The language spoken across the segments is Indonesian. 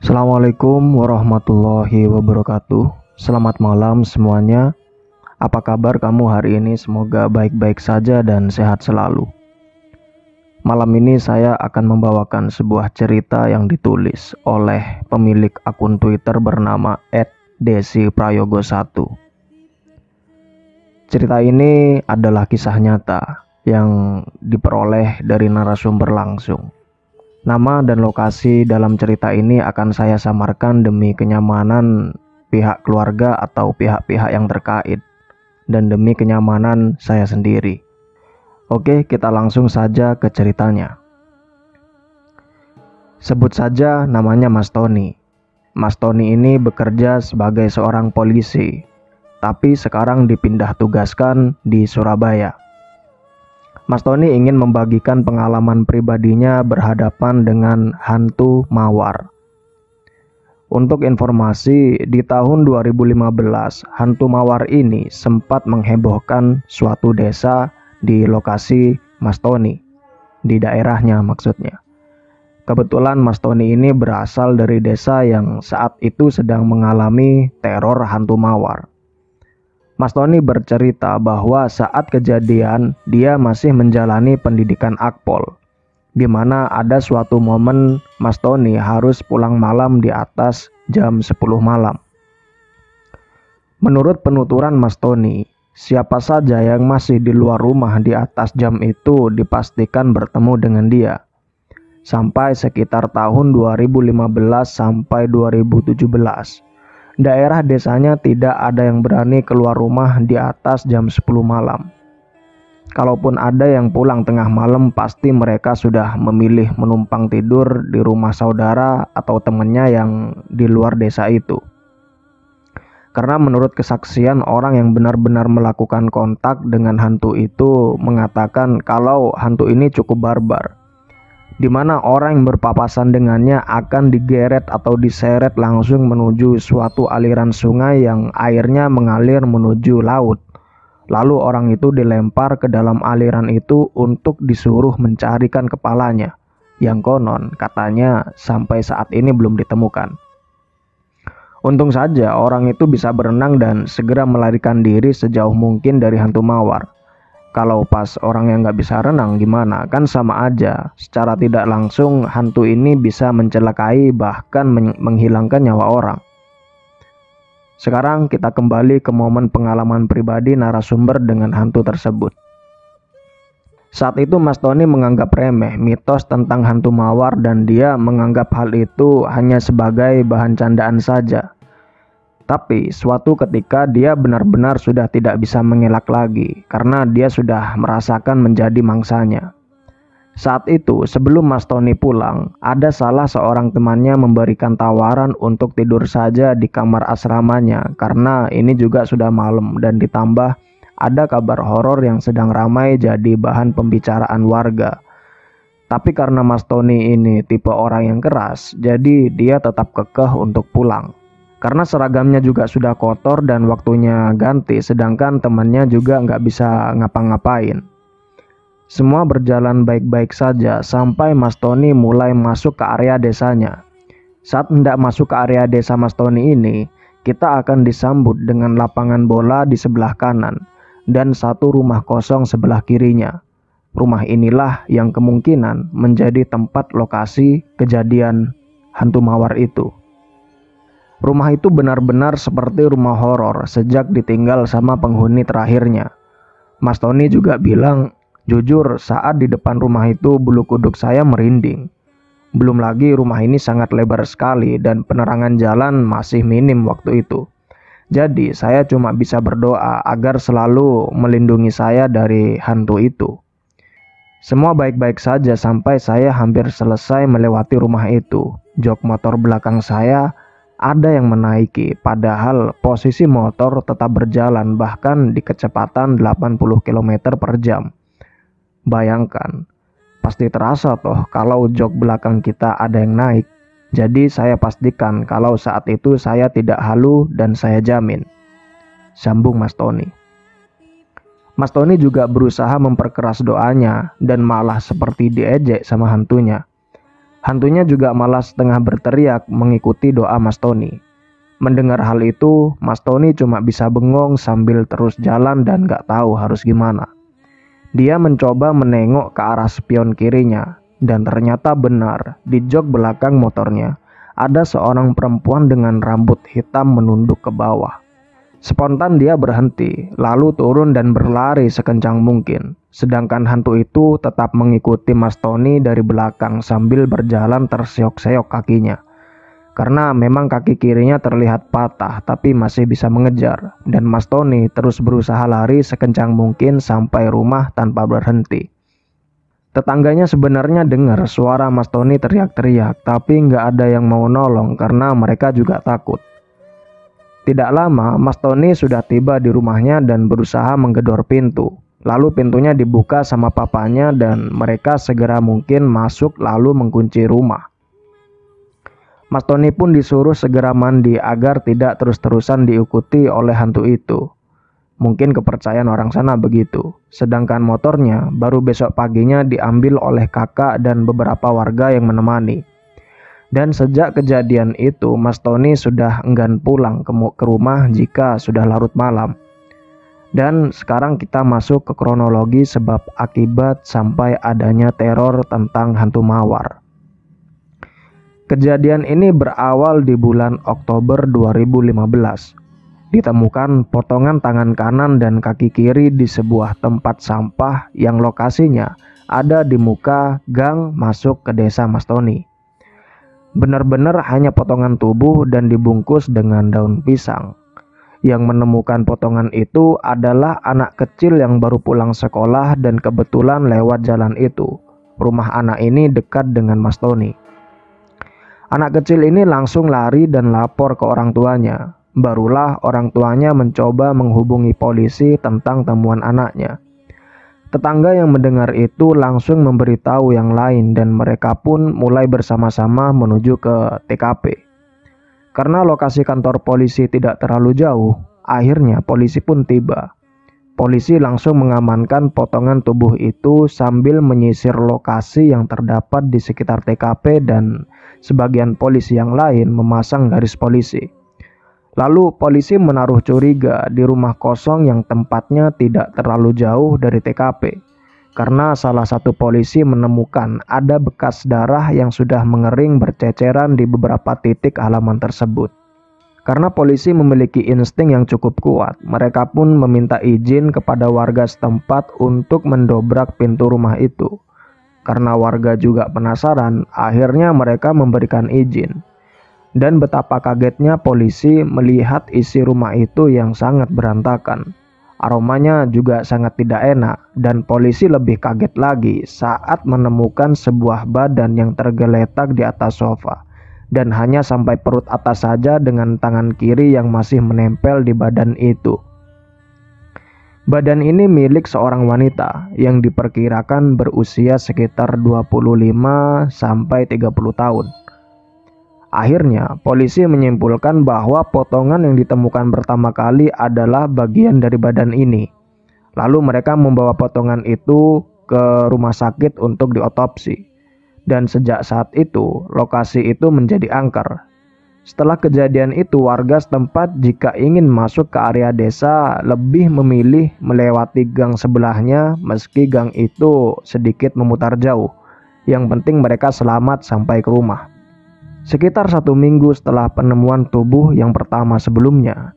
Assalamualaikum warahmatullahi wabarakatuh. Selamat malam semuanya. Apa kabar kamu hari ini? Semoga baik-baik saja dan sehat selalu. Malam ini saya akan membawakan sebuah cerita yang ditulis oleh pemilik akun Twitter bernama @desiprayogo1. Cerita ini adalah kisah nyata yang diperoleh dari narasumber langsung. Nama dan lokasi dalam cerita ini akan saya samarkan demi kenyamanan pihak keluarga atau pihak-pihak yang terkait dan demi kenyamanan saya sendiri. Oke, kita langsung saja ke ceritanya. Sebut saja namanya Mas Tony. Mas Tony ini bekerja sebagai seorang polisi, tapi sekarang dipindah tugaskan di Surabaya. Mas Tony ingin membagikan pengalaman pribadinya berhadapan dengan hantu mawar. Untuk informasi, di tahun 2015, hantu mawar ini sempat menghebohkan suatu desa di lokasi Mas Tony, di daerahnya maksudnya. Kebetulan Mas Tony ini berasal dari desa yang saat itu sedang mengalami teror hantu mawar. Mas Tony bercerita bahwa saat kejadian dia masih menjalani pendidikan Akpol, di mana ada suatu momen Mas Tony harus pulang malam di atas jam 10 malam. Menurut penuturan Mas Tony, siapa saja yang masih di luar rumah di atas jam itu dipastikan bertemu dengan dia. Sampai sekitar tahun 2015 sampai 2017. Daerah desanya tidak ada yang berani keluar rumah di atas jam 10 malam. Kalaupun ada yang pulang tengah malam, pasti mereka sudah memilih menumpang tidur di rumah saudara atau temannya yang di luar desa itu. Karena menurut kesaksian orang yang benar-benar melakukan kontak dengan hantu itu mengatakan kalau hantu ini cukup barbar, di mana orang yang berpapasan dengannya akan digeret atau diseret langsung menuju suatu aliran sungai yang airnya mengalir menuju laut. Lalu orang itu dilempar ke dalam aliran itu untuk disuruh mencarikan kepalanya, yang konon katanya sampai saat ini belum ditemukan. Untung saja orang itu bisa berenang dan segera melarikan diri sejauh mungkin dari hantu mawar. Kalau pas orang yang nggak bisa renang gimana? Kan sama aja. Secara tidak langsung hantu ini bisa mencelakai bahkan menghilangkan nyawa orang. Sekarang kita kembali ke momen pengalaman pribadi narasumber dengan hantu tersebut. Saat itu Mas Tony menganggap remeh mitos tentang hantu mawar dan dia menganggap hal itu hanya sebagai bahan candaan saja. Tapi suatu ketika dia benar-benar sudah tidak bisa mengelak lagi karena dia sudah merasakan menjadi mangsanya. Saat itu sebelum Mas Tony pulang, ada salah seorang temannya memberikan tawaran untuk tidur saja di kamar asramanya karena ini juga sudah malam dan ditambah ada kabar horor yang sedang ramai jadi bahan pembicaraan warga. Tapi karena Mas Tony ini tipe orang yang keras, jadi dia tetap kekeh untuk pulang. Karena seragamnya juga sudah kotor dan waktunya ganti, sedangkan temannya juga nggak bisa ngapa-ngapain. Semua berjalan baik-baik saja sampai Mas Tony mulai masuk ke area desanya. Saat hendak masuk ke area desa Mas Tony ini, kita akan disambut dengan lapangan bola di sebelah kanan dan satu rumah kosong sebelah kirinya. Rumah inilah yang kemungkinan menjadi tempat lokasi kejadian hantu mawar itu. Rumah itu benar-benar seperti rumah horor sejak ditinggal sama penghuni terakhirnya. Mas Tony juga bilang, jujur saat di depan rumah itu bulu kuduk saya merinding. Belum lagi rumah ini sangat lebar sekali dan penerangan jalan masih minim waktu itu. Jadi saya cuma bisa berdoa agar selalu melindungi saya dari hantu itu. Semua baik-baik saja sampai saya hampir selesai melewati rumah itu. Jok motor belakang saya ada yang menaiki, padahal posisi motor tetap berjalan bahkan di kecepatan 80 km per jam. Bayangkan, pasti terasa toh kalau jok belakang kita ada yang naik. Jadi saya pastikan kalau saat itu saya tidak halu dan saya jamin. Sambung Mas Tony. Mas Tony juga berusaha memperkeras doanya dan malah seperti diejek sama hantunya. Hantunya juga malah setengah berteriak mengikuti doa Mas Tony. Mendengar hal itu, Mas Tony cuma bisa bengong sambil terus jalan dan gak tahu harus gimana. Dia mencoba menengok ke arah spion kirinya, dan ternyata benar, di jok belakang motornya ada seorang perempuan dengan rambut hitam menunduk ke bawah. Spontan dia berhenti, lalu turun dan berlari sekencang mungkin. Sedangkan hantu itu tetap mengikuti Mas Tony dari belakang sambil berjalan terseok-seok kakinya. Karena memang kaki kirinya terlihat patah tapi masih bisa mengejar, dan Mas Tony terus berusaha lari sekencang mungkin sampai rumah tanpa berhenti. Tetangganya sebenarnya dengar suara Mas Tony teriak-teriak, tapi nggak ada yang mau nolong karena mereka juga takut. Tidak lama, Mas Tony sudah tiba di rumahnya dan berusaha menggedor pintu. Lalu pintunya dibuka sama papanya dan mereka segera mungkin masuk lalu mengunci rumah. Mas Tony pun disuruh segera mandi agar tidak terus-terusan diikuti oleh hantu itu. Mungkin kepercayaan orang sana begitu. Sedangkan motornya baru besok paginya diambil oleh kakak dan beberapa warga yang menemani. Dan sejak kejadian itu, Mas Tony sudah enggan pulang ke rumah jika sudah larut malam. Dan sekarang kita masuk ke kronologi sebab akibat sampai adanya teror tentang hantu mawar. Kejadian ini berawal di bulan Oktober 2015. Ditemukan potongan tangan kanan dan kaki kiri di sebuah tempat sampah yang lokasinya ada di muka gang masuk ke desa Mas Tony. Benar-benar hanya potongan tubuh dan dibungkus dengan daun pisang. Yang menemukan potongan itu adalah anak kecil yang baru pulang sekolah dan kebetulan lewat jalan itu. Rumah anak ini dekat dengan Mas Tony. Anak kecil ini langsung lari dan lapor ke orang tuanya. Barulah orang tuanya mencoba menghubungi polisi tentang temuan anaknya. Tetangga yang mendengar itu langsung memberitahu yang lain dan mereka pun mulai bersama-sama menuju ke TKP. Karena lokasi kantor polisi tidak terlalu jauh, akhirnya polisi pun tiba. Polisi langsung mengamankan potongan tubuh itu sambil menyisir lokasi yang terdapat di sekitar TKP dan sebagian polisi yang lain memasang garis polisi. Lalu polisi menaruh curiga di rumah kosong yang tempatnya tidak terlalu jauh dari TKP. Karena salah satu polisi menemukan ada bekas darah yang sudah mengering berceceran di beberapa titik halaman tersebut. Karena polisi memiliki insting yang cukup kuat, mereka pun meminta izin kepada warga setempat untuk mendobrak pintu rumah itu. Karena warga juga penasaran, akhirnya mereka memberikan izin. Dan betapa kagetnya polisi melihat isi rumah itu yang sangat berantakan. Aromanya juga sangat tidak enak, dan polisi lebih kaget lagi saat menemukan sebuah badan yang tergeletak di atas sofa. Dan hanya sampai perut atas saja dengan tangan kiri yang masih menempel di badan itu. Badan ini milik seorang wanita yang diperkirakan berusia sekitar 25 sampai 30 tahun. Akhirnya, polisi menyimpulkan bahwa potongan yang ditemukan pertama kali adalah bagian dari badan ini. Lalu mereka membawa potongan itu ke rumah sakit untuk diotopsi. Dan sejak saat itu, lokasi itu menjadi angker. Setelah kejadian itu, warga setempat jika ingin masuk ke area desa lebih memilih melewati gang sebelahnya meski gang itu sedikit memutar jauh. Yang penting mereka selamat sampai ke rumah. Sekitar 1 minggu setelah penemuan tubuh yang pertama sebelumnya,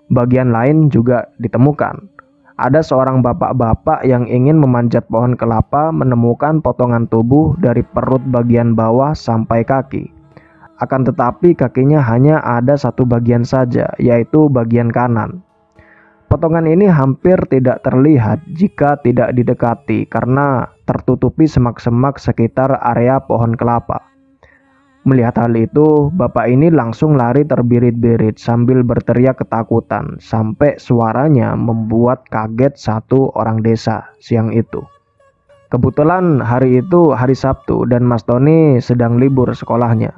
bagian lain juga ditemukan. Ada seorang bapak-bapak yang ingin memanjat pohon kelapa menemukan potongan tubuh dari perut bagian bawah sampai kaki. Akan tetapi kakinya hanya ada satu bagian saja, yaitu bagian kanan. Potongan ini hampir tidak terlihat jika tidak didekati karena tertutupi semak-semak sekitar area pohon kelapa. Melihat hal itu, bapak ini langsung lari terbirit-birit sambil berteriak ketakutan sampai suaranya membuat kaget satu orang desa siang itu. Kebetulan hari itu hari Sabtu dan Mas Tony sedang libur sekolahnya.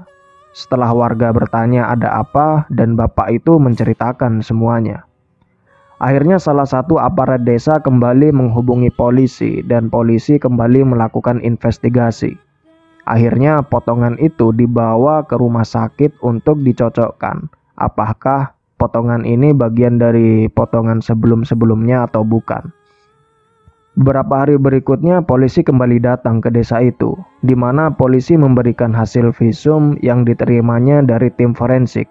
Setelah warga bertanya ada apa dan bapak itu menceritakan semuanya. Akhirnya salah satu aparat desa kembali menghubungi polisi dan polisi kembali melakukan investigasi. Akhirnya potongan itu dibawa ke rumah sakit untuk dicocokkan. Apakah potongan ini bagian dari potongan sebelum-sebelumnya atau bukan? Beberapa hari berikutnya polisi kembali datang ke desa itu, di mana polisi memberikan hasil visum yang diterimanya dari tim forensik.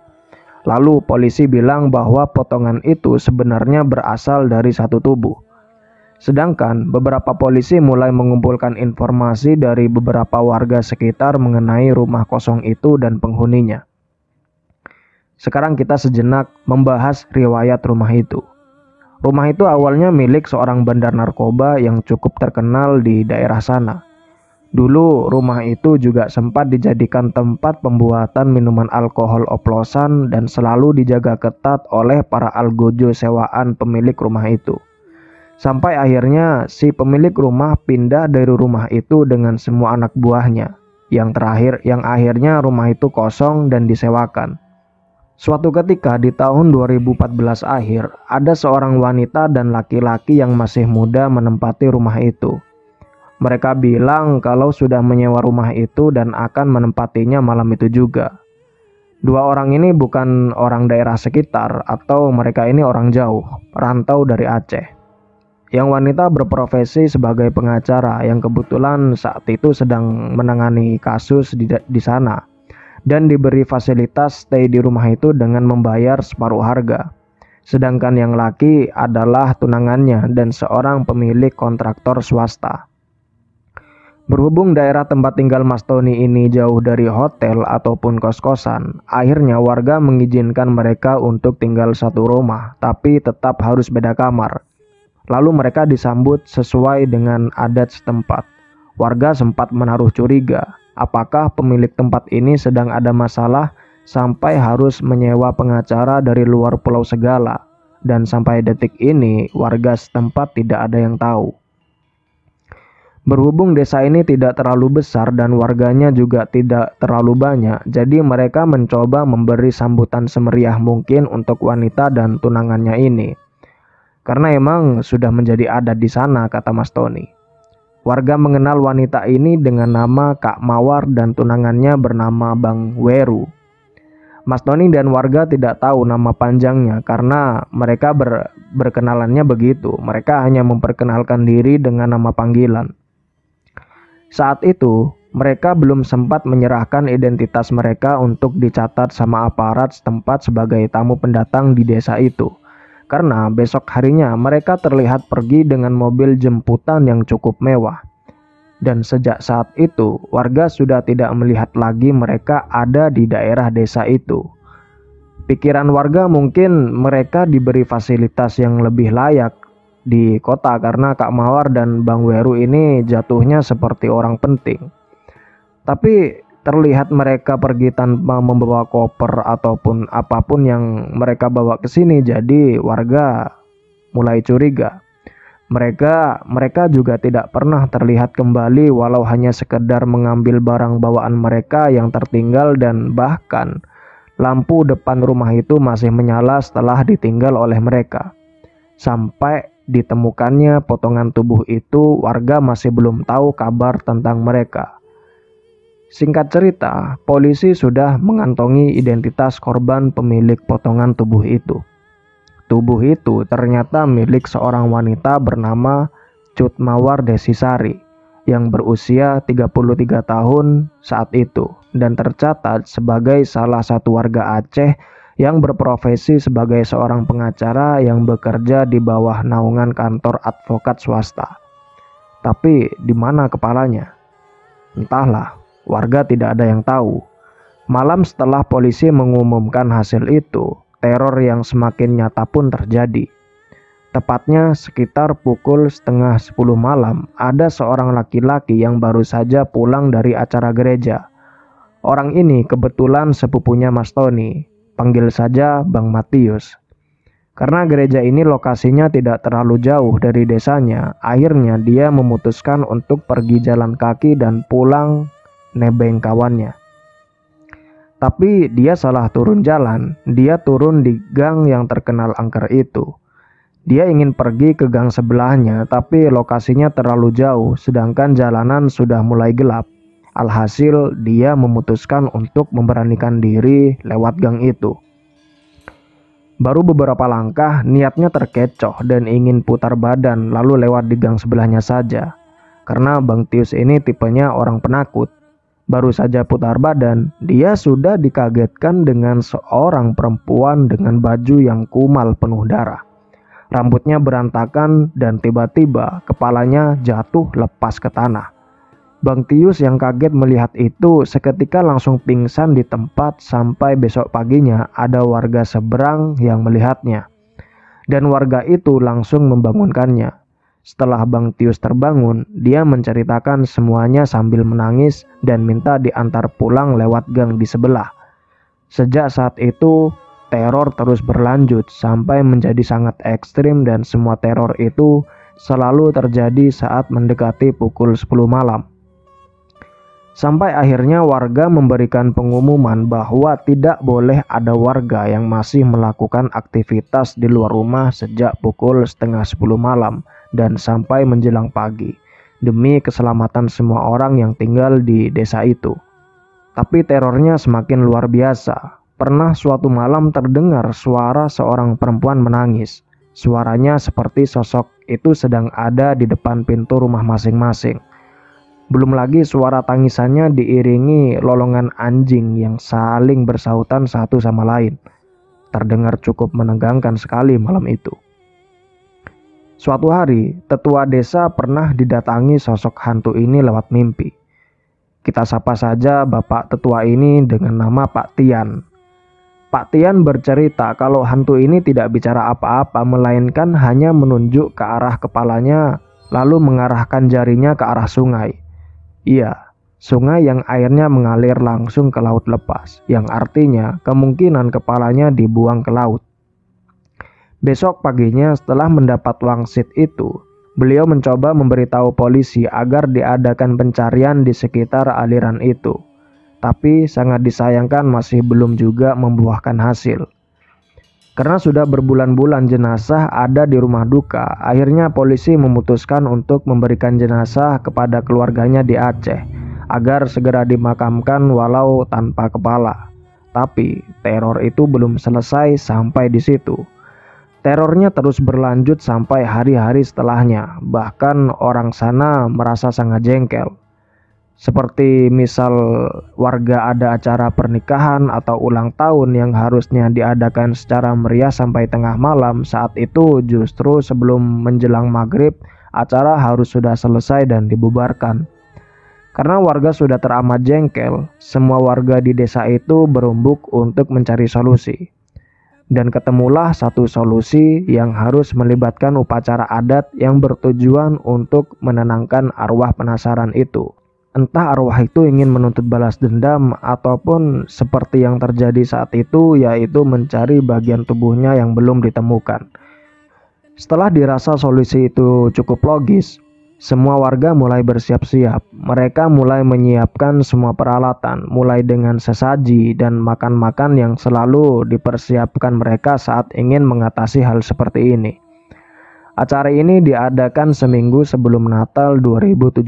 Lalu polisi bilang bahwa potongan itu sebenarnya berasal dari satu tubuh. Sedangkan beberapa polisi mulai mengumpulkan informasi dari beberapa warga sekitar mengenai rumah kosong itu dan penghuninya. Sekarang kita sejenak membahas riwayat rumah itu. Rumah itu awalnya milik seorang bandar narkoba yang cukup terkenal di daerah sana. Dulu rumah itu juga sempat dijadikan tempat pembuatan minuman alkohol oplosan dan selalu dijaga ketat oleh para algojo sewaan pemilik rumah itu. Sampai akhirnya si pemilik rumah pindah dari rumah itu dengan semua anak buahnya. Yang akhirnya rumah itu kosong dan disewakan. Suatu ketika di tahun 2014 akhir, ada seorang wanita dan laki-laki yang masih muda menempati rumah itu. Mereka bilang kalau sudah menyewa rumah itu dan akan menempatinya malam itu juga. Dua orang ini bukan orang daerah sekitar atau mereka ini orang jauh, rantau dari Aceh. Yang wanita berprofesi sebagai pengacara yang kebetulan saat itu sedang menangani kasus di sana dan diberi fasilitas stay di rumah itu dengan membayar separuh harga. Sedangkan yang laki adalah tunangannya dan seorang pemilik kontraktor swasta. Berhubung daerah tempat tinggal Mas Tony ini jauh dari hotel ataupun kos-kosan, akhirnya warga mengizinkan mereka untuk tinggal satu rumah, tapi tetap harus beda kamar. Lalu mereka disambut sesuai dengan adat setempat. Warga sempat menaruh curiga, apakah pemilik tempat ini sedang ada masalah sampai harus menyewa pengacara dari luar pulau segala. Dan sampai detik ini warga setempat tidak ada yang tahu. Berhubung desa ini tidak terlalu besar dan warganya juga tidak terlalu banyak, jadi mereka mencoba memberi sambutan semeriah mungkin untuk wanita dan tunangannya ini. Karena emang sudah menjadi adat di sana, kata Mas Tony. Warga mengenal wanita ini dengan nama Kak Mawar dan tunangannya bernama Bang Weru. Mas Tony dan warga tidak tahu nama panjangnya karena mereka berkenalannya begitu. Mereka hanya memperkenalkan diri dengan nama panggilan. Saat itu, mereka belum sempat menyerahkan identitas mereka untuk dicatat sama aparat setempat sebagai tamu pendatang di desa itu. Karena besok harinya mereka terlihat pergi dengan mobil jemputan yang cukup mewah. Dan sejak saat itu, warga sudah tidak melihat lagi mereka ada di daerah desa itu. Pikiran warga mungkin mereka diberi fasilitas yang lebih layak di kota karena Kak Mawar dan Bang Weru ini jatuhnya seperti orang penting. Tapi terlihat mereka pergi tanpa membawa koper ataupun apapun yang mereka bawa ke sini, jadi warga mulai curiga. Mereka juga tidak pernah terlihat kembali walau hanya sekedar mengambil barang bawaan mereka yang tertinggal dan bahkan lampu depan rumah itu masih menyala setelah ditinggal oleh mereka. Sampai ditemukannya potongan tubuh itu, warga masih belum tahu kabar tentang mereka. Singkat cerita, polisi sudah mengantongi identitas korban pemilik potongan tubuh itu. Tubuh itu ternyata milik seorang wanita bernama Cut Mawar Desisari yang berusia 33 tahun saat itu dan tercatat sebagai salah satu warga Aceh yang berprofesi sebagai seorang pengacara yang bekerja di bawah naungan kantor advokat swasta. Tapi di mana kepalanya? Entahlah. Warga tidak ada yang tahu. Malam setelah polisi mengumumkan hasil itu, teror yang semakin nyata pun terjadi. Tepatnya sekitar pukul 9:30 malam, ada seorang laki-laki yang baru saja pulang dari acara gereja. Orang ini kebetulan sepupunya Mas Tony, panggil saja Bang Matius. Karena gereja ini lokasinya tidak terlalu jauh dari desanya, akhirnya dia memutuskan untuk pergi jalan kaki dan pulang nebeng kawannya. Tapi dia salah turun jalan. Dia turun di gang yang terkenal angker itu. Dia ingin pergi ke gang sebelahnya, tapi lokasinya terlalu jauh, sedangkan jalanan sudah mulai gelap. Alhasil dia memutuskan untuk memberanikan diri lewat gang itu. Baru beberapa langkah niatnya terkecoh dan ingin putar badan lalu lewat di gang sebelahnya saja. Karena Bang Tius ini tipenya orang penakut. Baru saja putar badan, dia sudah dikagetkan dengan seorang perempuan dengan baju yang kumal penuh darah. Rambutnya berantakan dan tiba-tiba kepalanya jatuh lepas ke tanah. Bang Tius yang kaget melihat itu seketika langsung pingsan di tempat sampai besok paginya ada warga seberang yang melihatnya. Dan warga itu langsung membangunkannya. Setelah Bang Tius terbangun, dia menceritakan semuanya sambil menangis dan minta diantar pulang lewat gang di sebelah. Sejak saat itu, teror terus berlanjut sampai menjadi sangat ekstrim dan semua teror itu selalu terjadi saat mendekati pukul 10 malam. Sampai akhirnya warga memberikan pengumuman bahwa tidak boleh ada warga yang masih melakukan aktivitas di luar rumah sejak pukul setengah 10 malam dan sampai menjelang pagi, demi keselamatan semua orang yang tinggal di desa itu. Tapi terornya semakin luar biasa. Pernah suatu malam terdengar suara seorang perempuan menangis. Suaranya seperti sosok itu sedang ada di depan pintu rumah masing-masing. Belum lagi suara tangisannya diiringi lolongan anjing yang saling bersahutan satu sama lain. Terdengar cukup menegangkan sekali malam itu. Suatu hari, tetua desa pernah didatangi sosok hantu ini lewat mimpi. Kita sapa saja bapak tetua ini dengan nama Pak Tian. Pak Tian bercerita kalau hantu ini tidak bicara apa-apa, melainkan hanya menunjuk ke arah kepalanya, lalu mengarahkan jarinya ke arah sungai. Iya, sungai yang airnya mengalir langsung ke laut lepas, yang artinya kemungkinan kepalanya dibuang ke laut. Besok paginya setelah mendapat wangsit itu, beliau mencoba memberitahu polisi agar diadakan pencarian di sekitar aliran itu. Tapi sangat disayangkan masih belum juga membuahkan hasil. Karena sudah berbulan-bulan jenazah ada di rumah duka, akhirnya polisi memutuskan untuk memberikan jenazah kepada keluarganya di Aceh agar segera dimakamkan walau tanpa kepala. Tapi teror itu belum selesai sampai di situ. Terornya terus berlanjut sampai hari-hari setelahnya. Bahkan orang sana merasa sangat jengkel. Seperti misal warga ada acara pernikahan atau ulang tahun yang harusnya diadakan secara meriah sampai tengah malam. Saat itu justru sebelum menjelang maghrib, acara harus sudah selesai dan dibubarkan. Karena warga sudah teramat jengkel, semua warga di desa itu berumbuk untuk mencari solusi. Dan ketemulah satu solusi yang harus melibatkan upacara adat yang bertujuan untuk menenangkan arwah penasaran itu. Entah arwah itu ingin menuntut balas dendam ataupun seperti yang terjadi saat itu, yaitu mencari bagian tubuhnya yang belum ditemukan. Setelah dirasa solusi itu cukup logis, semua warga mulai bersiap-siap. Mereka mulai menyiapkan semua peralatan, mulai dengan sesaji dan makan-makan yang selalu dipersiapkan mereka saat ingin mengatasi hal seperti ini. Acara ini diadakan seminggu sebelum Natal 2017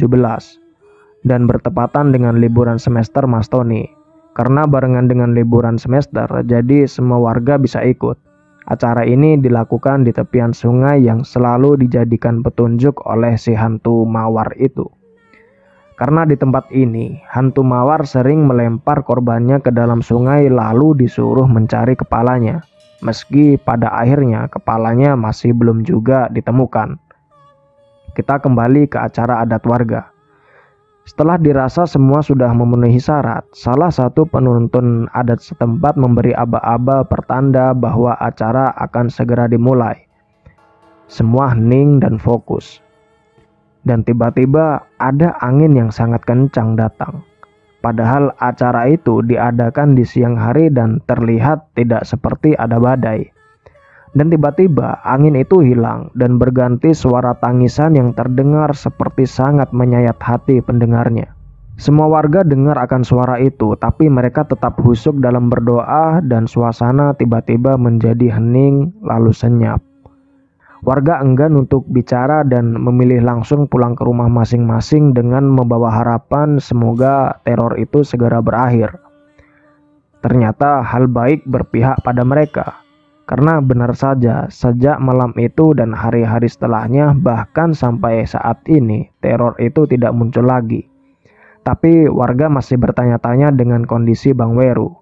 dan bertepatan dengan liburan semester Mas Tony. Karena barengan dengan liburan semester, jadi semua warga bisa ikut. Acara ini dilakukan di tepian sungai yang selalu dijadikan petunjuk oleh si hantu mawar itu. Karena di tempat ini, hantu mawar sering melempar korbannya ke dalam sungai lalu disuruh mencari kepalanya. Meski pada akhirnya kepalanya masih belum juga ditemukan. Kita kembali ke acara adat warga. Setelah dirasa semua sudah memenuhi syarat, salah satu penuntun adat setempat memberi aba-aba pertanda bahwa acara akan segera dimulai. Semua hening dan fokus. Dan tiba-tiba ada angin yang sangat kencang datang. Padahal acara itu diadakan di siang hari dan terlihat tidak seperti ada badai. Dan tiba-tiba angin itu hilang dan berganti suara tangisan yang terdengar seperti sangat menyayat hati pendengarnya. Semua warga dengar akan suara itu, tapi mereka tetap khusyuk dalam berdoa dan suasana tiba-tiba menjadi hening lalu senyap. Warga enggan untuk bicara dan memilih langsung pulang ke rumah masing-masing dengan membawa harapan semoga teror itu segera berakhir. Ternyata hal baik berpihak pada mereka. Karena benar saja, sejak malam itu dan hari-hari setelahnya, bahkan sampai saat ini, teror itu tidak muncul lagi. Tapi warga masih bertanya-tanya dengan kondisi Bang Weru.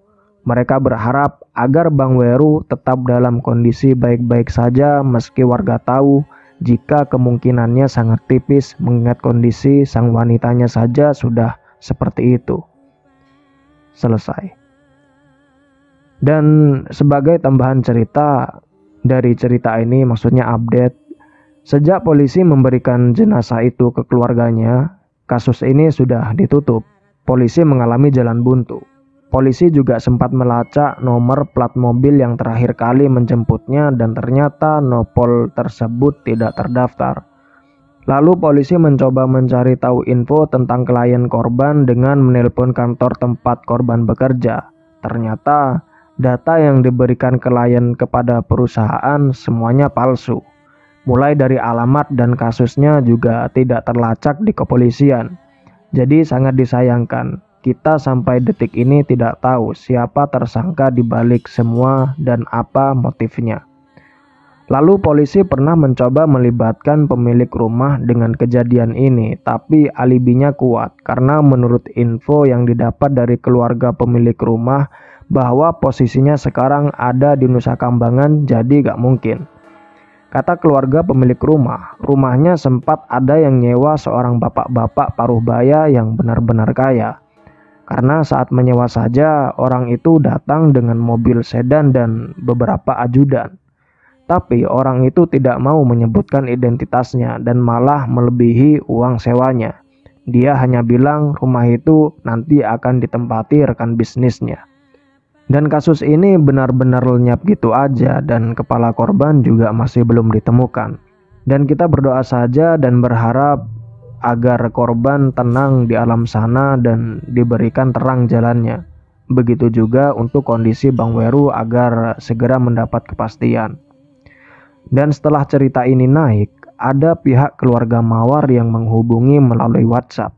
Mereka berharap agar Bang Weru tetap dalam kondisi baik-baik saja meski warga tahu jika kemungkinannya sangat tipis mengingat kondisi sang wanitanya saja sudah seperti itu. Selesai. Dan sebagai tambahan cerita dari cerita ini, maksudnya update, sejak polisi memberikan jenazah itu ke keluarganya, kasus ini sudah ditutup. Polisi mengalami jalan buntu. Polisi juga sempat melacak nomor plat mobil yang terakhir kali menjemputnya dan ternyata nopol tersebut tidak terdaftar. Lalu polisi mencoba mencari tahu info tentang klien korban dengan menelpon kantor tempat korban bekerja. Ternyata data yang diberikan klien kepada perusahaan semuanya palsu. Mulai dari alamat dan kasusnya juga tidak terlacak di kepolisian. Jadi sangat disayangkan. Kita sampai detik ini tidak tahu siapa tersangka di balik semua dan apa motifnya. Lalu polisi pernah mencoba melibatkan pemilik rumah dengan kejadian ini, tapi alibinya kuat karena menurut info yang didapat dari keluarga pemilik rumah bahwa posisinya sekarang ada di Nusa Kambangan, jadi gak mungkin. Kata keluarga pemilik rumah, rumahnya sempat ada yang nyewa seorang bapak-bapak paruh baya yang benar-benar kaya. Karena saat menyewa saja, orang itu datang dengan mobil sedan dan beberapa ajudan. Tapi orang itu tidak mau menyebutkan identitasnya dan malah melebihi uang sewanya. Dia hanya bilang rumah itu nanti akan ditempati rekan bisnisnya. Dan kasus ini benar-benar lenyap gitu aja dan kepala korban juga masih belum ditemukan. Dan kita berdoa saja dan berharap agar korban tenang di alam sana dan diberikan terang jalannya. Begitu juga untuk kondisi Bang Weru agar segera mendapat kepastian. Dan setelah cerita ini naik, ada pihak keluarga Mawar yang menghubungi melalui WhatsApp.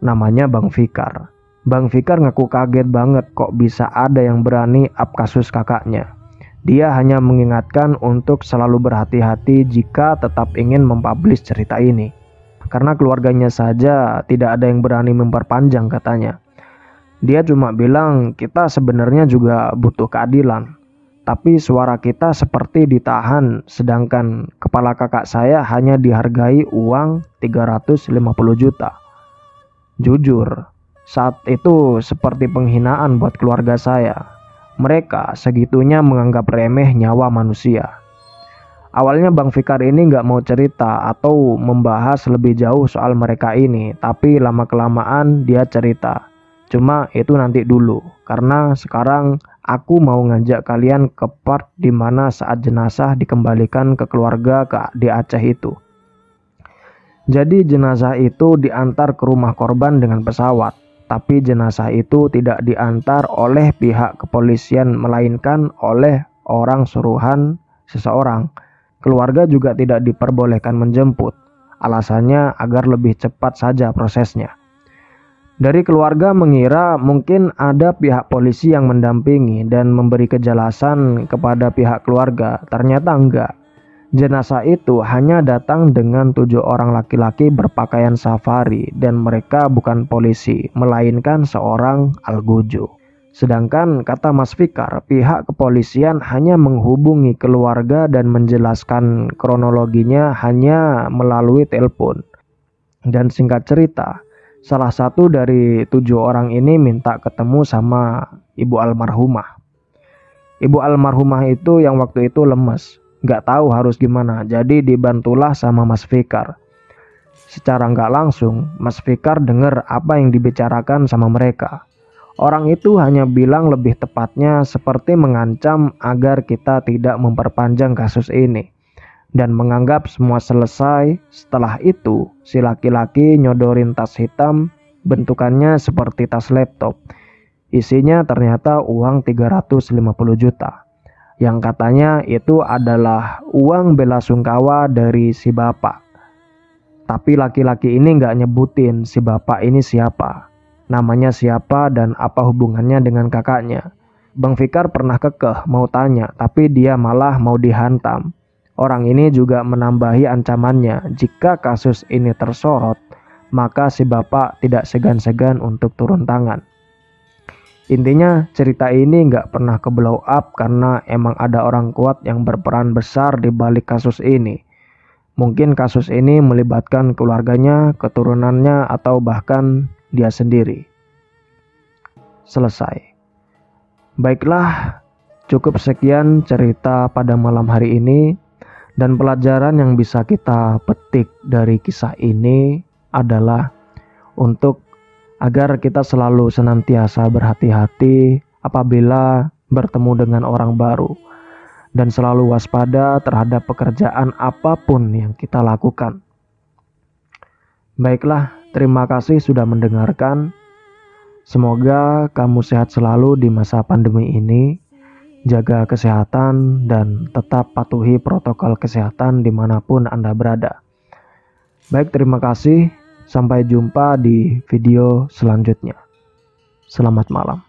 Namanya Bang Fikar. Bang Fikar ngaku kaget banget kok bisa ada yang berani up kasus kakaknya. Dia hanya mengingatkan untuk selalu berhati-hati jika tetap ingin mempublish cerita ini. Karena keluarganya saja tidak ada yang berani memperpanjang katanya. Dia cuma bilang kita sebenarnya juga butuh keadilan. Tapi suara kita seperti ditahan sedangkan kepala kakak saya hanya dihargai uang 350 juta. Jujur, saat itu seperti penghinaan buat keluarga saya. Mereka segitunya menganggap remeh nyawa manusia. Awalnya Bang Fikar ini nggak mau cerita atau membahas lebih jauh soal mereka ini, tapi lama-kelamaan dia cerita. Cuma itu nanti dulu, karena sekarang aku mau ngajak kalian ke part dimana saat jenazah dikembalikan ke keluarga di Aceh itu. Jadi jenazah itu diantar ke rumah korban dengan pesawat, tapi jenazah itu tidak diantar oleh pihak kepolisian melainkan oleh orang suruhan seseorang. Keluarga juga tidak diperbolehkan menjemput. Alasannya agar lebih cepat saja prosesnya. Dari keluarga mengira mungkin ada pihak polisi yang mendampingi dan memberi kejelasan kepada pihak keluarga. Ternyata enggak. Jenazah itu hanya datang dengan 7 orang laki-laki berpakaian safari dan mereka bukan polisi, melainkan seorang algojo. Sedangkan kata Mas Fikar, pihak kepolisian hanya menghubungi keluarga dan menjelaskan kronologinya hanya melalui telepon. Dan singkat cerita, salah satu dari 7 orang ini minta ketemu sama ibu almarhumah. Ibu almarhumah itu yang waktu itu lemes, gak tahu harus gimana, jadi dibantulah sama Mas Fikar. Secara gak langsung, Mas Fikar dengar apa yang dibicarakan sama mereka. Orang itu hanya bilang lebih tepatnya seperti mengancam agar kita tidak memperpanjang kasus ini. Dan menganggap semua selesai. Setelah itu, si laki-laki nyodorin tas hitam, bentukannya seperti tas laptop. Isinya ternyata uang 350 juta. yang katanya itu adalah uang belasungkawa dari si bapak. Tapi laki-laki ini nggak nyebutin si bapak ini siapa, namanya siapa dan apa hubungannya dengan kakaknya. Bang Fikar pernah kekeh mau tanya, tapi dia malah mau dihantam. Orang ini juga menambahi ancamannya, jika kasus ini tersorot, maka si bapak tidak segan-segan untuk turun tangan. Intinya cerita ini nggak pernah ke blow up karena emang ada orang kuat yang berperan besar di balik kasus ini. Mungkin kasus ini melibatkan keluarganya, keturunannya, atau bahkan dia sendiri. Selesai. Baiklah, cukup sekian cerita pada malam hari ini. Dan pelajaran yang bisa kita petik dari kisah ini adalah untuk agar kita selalu senantiasa berhati-hati apabila bertemu dengan orang baru. Dan selalu waspada terhadap pekerjaan apapun yang kita lakukan. Baiklah, terima kasih sudah mendengarkan. Semoga kamu sehat selalu di masa pandemi ini. Jaga kesehatan dan tetap patuhi protokol kesehatan dimanapun Anda berada. Baik, terima kasih. Sampai jumpa di video selanjutnya. Selamat malam.